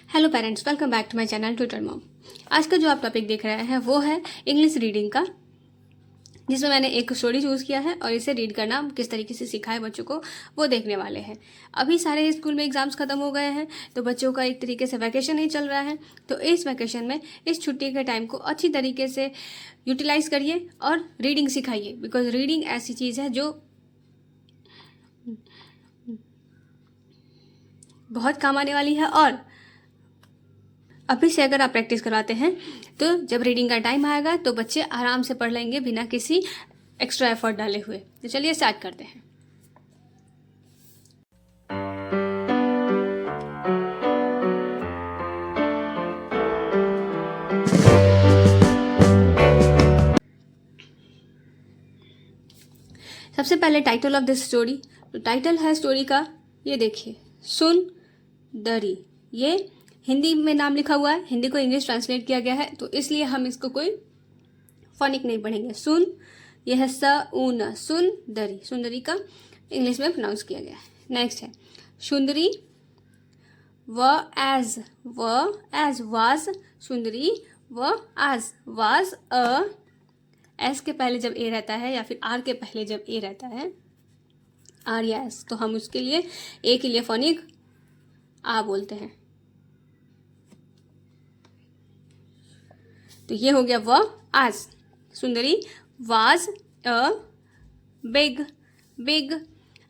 Hello parents, welcome back to my channel Tutor Mom. आज का जो आप टॉपिक देख रहे हैं वो है इंग्लिश रीडिंग का, जिसमें मैंने एक स्टोरी चूज़ किया है और इसे रीड करना किस तरीके से सिखाए बच्चों को वो देखने वाले हैं। अभी सारे स्कूल में एग्ज़ाम्स ख़त्म हो गए हैं तो बच्चों का एक तरीके से वैकेशन ही चल रहा है। तो इस वैकेशन में इस छुट्टी के टाइम को अच्छी तरीके से यूटिलाइज़ करिए और रीडिंग सिखाइए, बिकॉज रीडिंग ऐसी चीज़ है जो बहुत काम आने वाली है। और अभी से अगर आप प्रैक्टिस करवाते हैं तो जब रीडिंग का टाइम आएगा तो बच्चे आराम से पढ़ लेंगे बिना किसी एक्स्ट्रा एफर्ट डाले हुए। तो चलिए स्टार्ट करते हैं। सबसे पहले टाइटल ऑफ दिस स्टोरी। तो टाइटल है स्टोरी का, ये देखिए, सुन दरी। ये हिंदी में नाम लिखा हुआ है, हिंदी को इंग्लिश ट्रांसलेट किया गया है, तो इसलिए हम इसको कोई फॉनिक नहीं पढ़ेंगे। सुन, यह है स ऊ न, सुन दरी, सुंदरी का इंग्लिश में प्रोनाउंस किया गया है। नेक्स्ट है सुंदरी, व एज वाज, सुंदरी व आज वाज। एस के पहले जब ए रहता है या फिर आर के पहले जब ए रहता है, आर या एस, तो हम उसके लिए ए के लिए फॉनिक आ बोलते हैं। तो ये हो गया व आज। सुंदरी वाज अ बिग।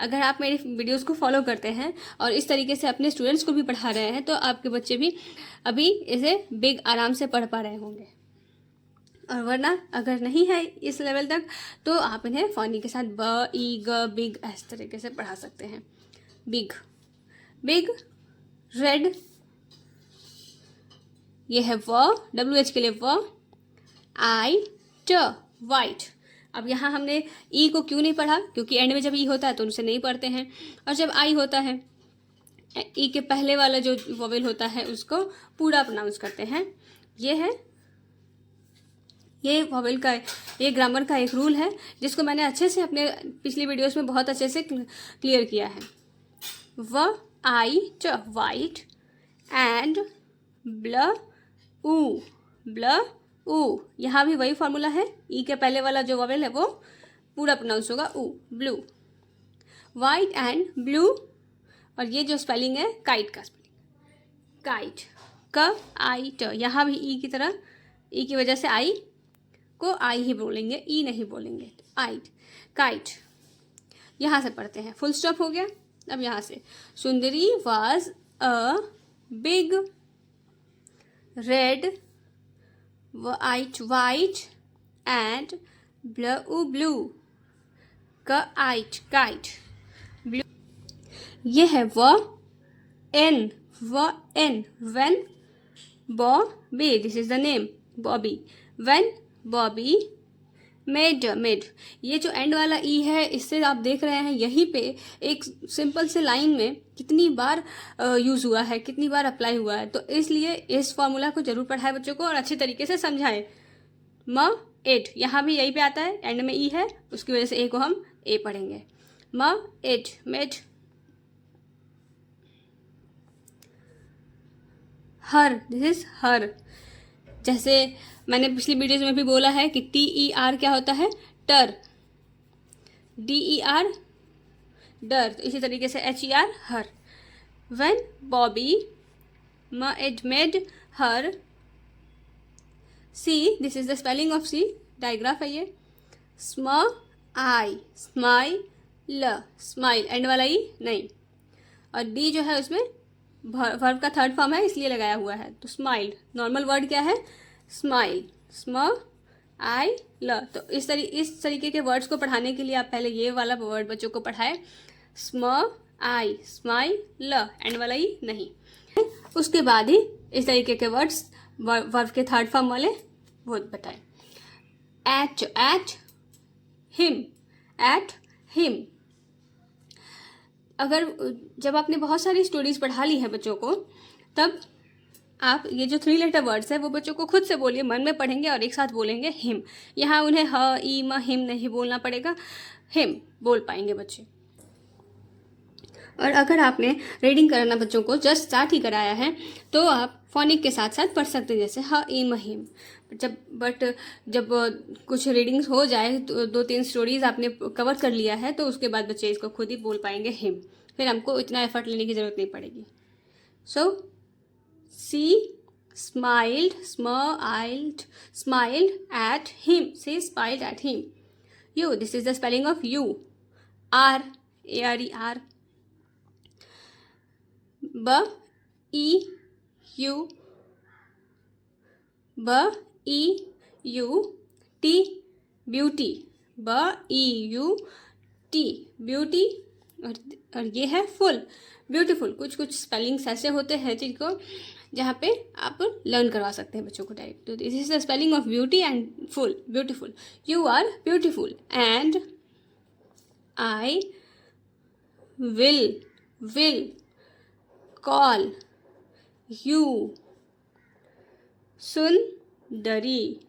अगर आप मेरी वीडियोस को फॉलो करते हैं और इस तरीके से अपने स्टूडेंट्स को भी पढ़ा रहे हैं तो आपके बच्चे भी अभी इसे बिग आराम से पढ़ पा रहे होंगे। और वरना अगर नहीं है इस लेवल तक तो आप इन्हें फॉनी के साथ ब ई ग बिग इस तरीके से पढ़ा सकते हैं। बिग रेड, ये है व, डब्ल्यू एच के लिए व, आई ट वाइट। अब यहाँ हमने ई को क्यों नहीं पढ़ा, क्योंकि एंड में जब ई होता है तो उनसे नहीं पढ़ते हैं, और जब आई होता है ई के पहले वाला जो वोवेल होता है उसको पूरा प्रोनाउंस करते हैं। ये वोवेल का, ये ग्रामर का एक रूल है जिसको मैंने अच्छे से अपने पिछली वीडियोस में बहुत अच्छे से क्लियर किया है। व आई ट वाइट एंड ब्ल ऊ, यहाँ भी वही फॉर्मूला है, ई के पहले वाला जो वोवेल है वो पूरा प्रोनाउंस होगा ऊ, ब्लू। वाइट एंड ब्लू, और ये जो स्पेलिंग है काइट का स्पेलिंग, काइट, क आई ट, यहाँ भी ई की तरह, ई की वजह से आई को आई ही बोलेंगे, ई नहीं बोलेंगे। आइट, काइट, यहाँ से पढ़ते हैं, फुल स्टॉप हो गया। अब यहाँ से Sundari was a big red white and blue kite blue. ये है व एन when Bobby, this is the name Bobby, when Bobby made. ये जो एंड वाला ई है, इससे आप देख रहे हैं यहीं पे एक सिंपल से लाइन में कितनी बार यूज़ हुआ है, कितनी बार अप्लाई हुआ है। तो इसलिए इस फॉर्मूला को जरूर पढ़ाए बच्चों को और अच्छे तरीके से समझाएं। म एट, यहाँ भी यहीं पे आता है, एंड में ई है, उसकी वजह से ए को हम ए पढ़ेंगे। म एट made her, this is her. जैसे मैंने पिछली वीडियोज में भी बोला है कि टी ई आर क्या होता है, टर, डी ई आर डर, तो इसी तरीके से H E R her. When Bobby made her see, this is the spelling of see, digraph है ये, स्माइल, एंड वाला ई नहीं, और डी जो है उसमें वर्ब का थर्ड फॉर्म है इसलिए लगाया हुआ है। तो स्माइल, नॉर्मल वर्ड क्या है, स्माइल, तो इस तरीके के वर्ड्स को पढ़ाने के लिए आप पहले ये वाला वर्ड बच्चों को पढ़ाए, स्माइल, एंड वाला ही नहीं। उसके बाद ही इस तरीके के वर्ड्स वर्ब के थर्ड फॉर्म वाले वो बताएं। At him. अगर जब आपने बहुत सारी स्टोरीज पढ़ा ली है बच्चों को, तब आप ये जो 3 लेटर वर्ड्स है वो बच्चों को खुद से बोलिए, मन में पढ़ेंगे और एक साथ बोलेंगे हिम। यहाँ उन्हें ह ई म हिम नहीं बोलना पड़ेगा, हिम बोल पाएंगे बच्चे। और अगर आपने रीडिंग कराना बच्चों को जस्ट स्टार्ट ही कराया है तो आप फोनिक के साथ साथ पढ़ सकते हैं, जैसे ह ई महिम। जब कुछ रीडिंग्स हो जाए तो 2-3 स्टोरीज आपने कवर कर लिया है तो उसके बाद बच्चे इसको खुद ही बोल पाएंगे हिम, फिर हमको इतना एफर्ट लेने की ज़रूरत नहीं पड़ेगी। सो सी smiled at him. She smiled at him. You, this is the spelling of you. R, A-R-E-R. B-E-U, B-E-U-T, beauty. B-E-U-T, beauty. और ये है फुल, ब्यूटीफुल। कुछ स्पेलिंग्स ऐसे होते हैं जिनको जहाँ पे आप लर्न करवा सकते हैं बच्चों को डायरेक्ट। तो this is the spelling of beauty and full, beautiful. You are beautiful and I will call you सुंदरी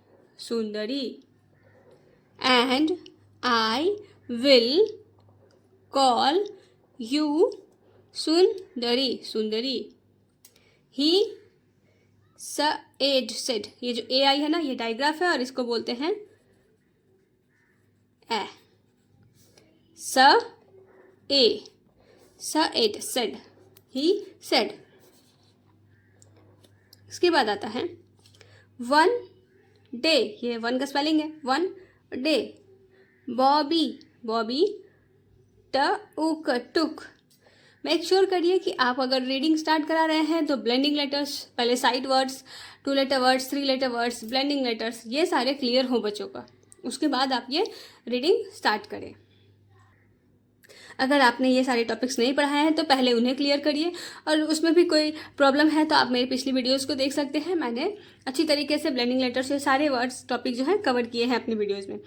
and I will call you सुंदरी। ही said, ये जो ए आई है ना, ये डाइग्राफ है और इसको बोलते हैं ए। said, he said। इसके बाद आता है वन डे, ये वन का स्पेलिंग है, वन डे। बॉबी टुक। मेक श्योर करिए कि आप अगर रीडिंग स्टार्ट करा रहे हैं तो ब्लेंडिंग लेटर्स, पहले sight words, 2 letter words, 3 letter words, blending letters, ये सारे क्लियर हो बच्चों का, उसके बाद आप ये रीडिंग स्टार्ट करें। अगर आपने ये सारे टॉपिक्स नहीं पढ़ाए हैं तो पहले उन्हें क्लियर करिए, और उसमें भी कोई प्रॉब्लम है तो आप मेरी पिछली वीडियोस को देख सकते हैं। मैंने अच्छी तरीके से ब्लेंडिंग लेटर्स, ये सारे वर्ड्स टॉपिक जो हैं कवर किए हैं अपनी वीडियोज़ में,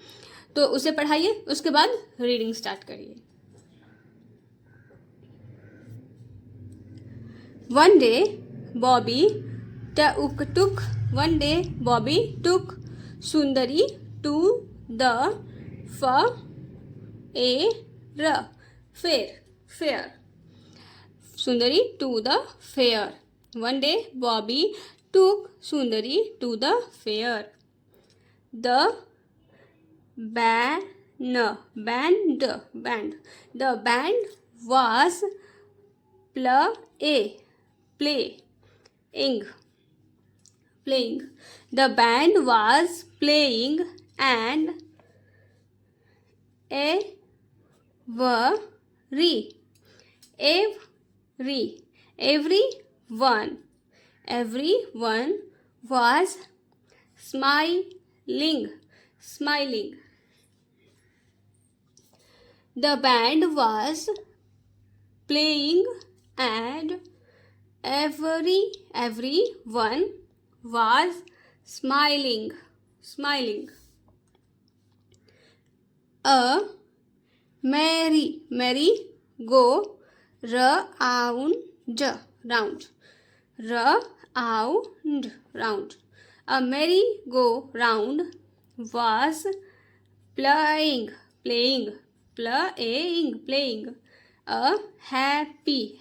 तो उसे पढ़ाइए, उसके बाद रीडिंग स्टार्ट करिए। One day, Bobby took Sundari to the fair. Sundari to the fair. One day, Bobby took Sundari to the fair. The band was playing. The band was playing and everyone was smiling. The band was playing and everyone was smiling. A merry go round. A merry go round was playing. A happy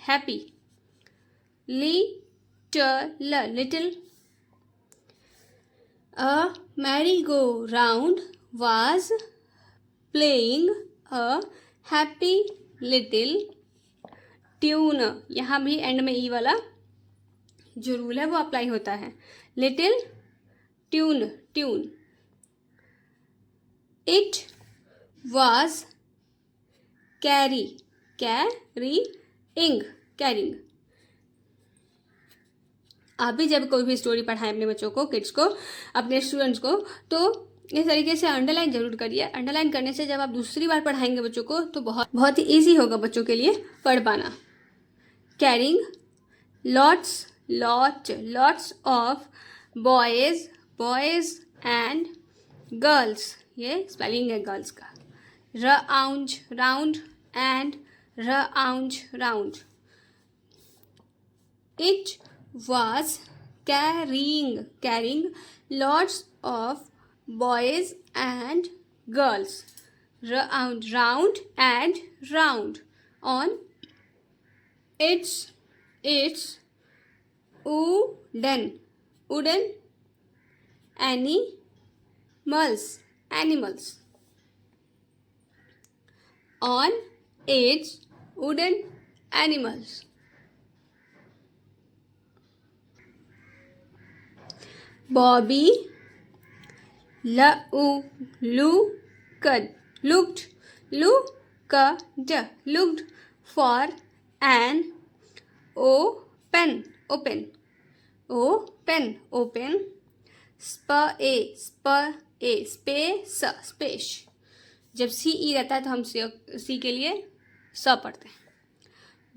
little. A merry-go-round was playing a happy little tune. यहाँ भी and में ई वाला जो rule है वो apply होता है। Little tune. It was carrying. आप भी जब कोई भी स्टोरी पढ़ाएं अपने बच्चों को, किड्स को, अपने स्टूडेंट्स को, तो इस तरीके से अंडरलाइन जरूर करिए। अंडरलाइन करने से जब आप दूसरी बार पढ़ाएंगे बच्चों को तो बहुत ही ईजी होगा बच्चों के लिए पढ़ पाना। Carrying lots of boys and girls, ये स्पेलिंग है गर्ल्स का। Round and round. It was carrying lots of boys and girls round and round on It's wooden animals. On its wooden animals. Bobby looked for an open space. जब सी ई रहता है तो हम सी के लिए स पढ़ते हैं.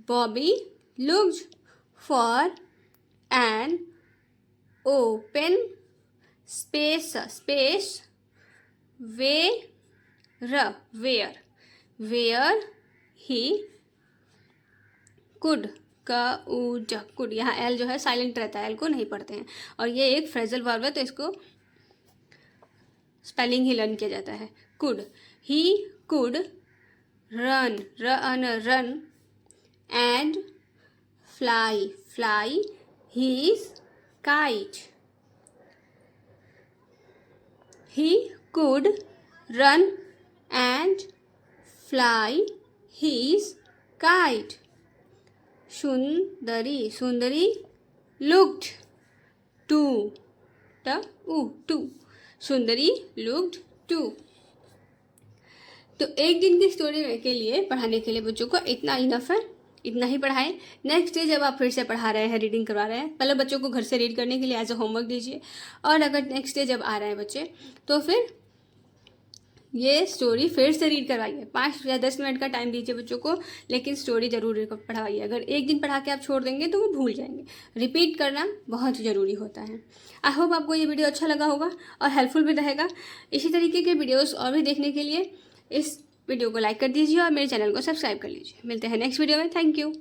Bobby looked for an open space where he could. Could, यहाँ एल जो है साइलेंट रहता है, एल को नहीं पढ़ते हैं. और ये एक फ्रेजल वर्ब है तो इसको स्पेलिंग ही लर्न किया जाता है. Could, he could run and fly his kite. He could run and fly his kite. Sundari looked to. Sundari looked to. तो एक दिन की स्टोरी के लिए पढ़ाने के लिए बच्चों को इतना इनफ है, इतना ही पढ़ाएं. नेक्स्ट डे जब आप फिर से पढ़ा रहे हैं, रीडिंग करवा रहे हैं, पहले बच्चों को घर से रीड करने के लिए एज अ होमवर्क दीजिए. और अगर नेक्स्ट डे जब आ रहे हैं बच्चे तो फिर ये स्टोरी फिर से रीड करवाइए. 5 या 10 मिनट का टाइम दीजिए बच्चों को, लेकिन स्टोरी जरूर पढ़ाइए. अगर एक दिन पढ़ा के आप छोड़ देंगे तो वो भूल जाएंगे. रिपीट करना बहुत ज़रूरी होता है. आई होप आपको ये वीडियो अच्छा लगा होगा और हेल्पफुल भी रहेगा. इसी तरीके के वीडियोस और भी देखने के लिए इस वीडियो को लाइक कर दीजिए और मेरे चैनल को सब्सक्राइब कर लीजिए. मिलते हैं नेक्स्ट वीडियो में. Thank you.